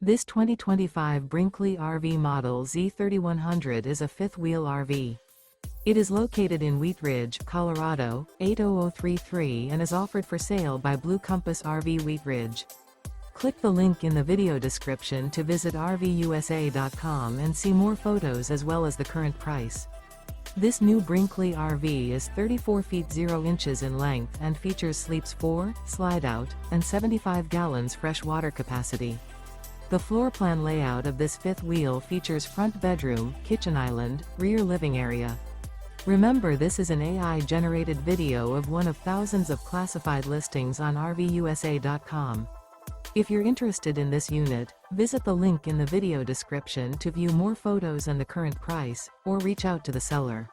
This 2025 Brinkley RV Model Z 3100 is a fifth-wheel RV. It is located in Wheat Ridge, Colorado, 80033 and is offered for sale by Blue Compass RV Wheat Ridge. Click the link in the video description to visit RVUSA.com and see more photos as well as the current price. This new Brinkley RV is 34 feet 0 inches in length and features sleeps 4, slide-out, and 75 gallons fresh water capacity. The floor plan layout of this fifth wheel features front bedroom, kitchen island, rear living area. Remember, this is an AI-generated video of one of thousands of classified listings on RVUSA.com. If you're interested in this unit, visit the link in the video description to view more photos and the current price, or reach out to the seller.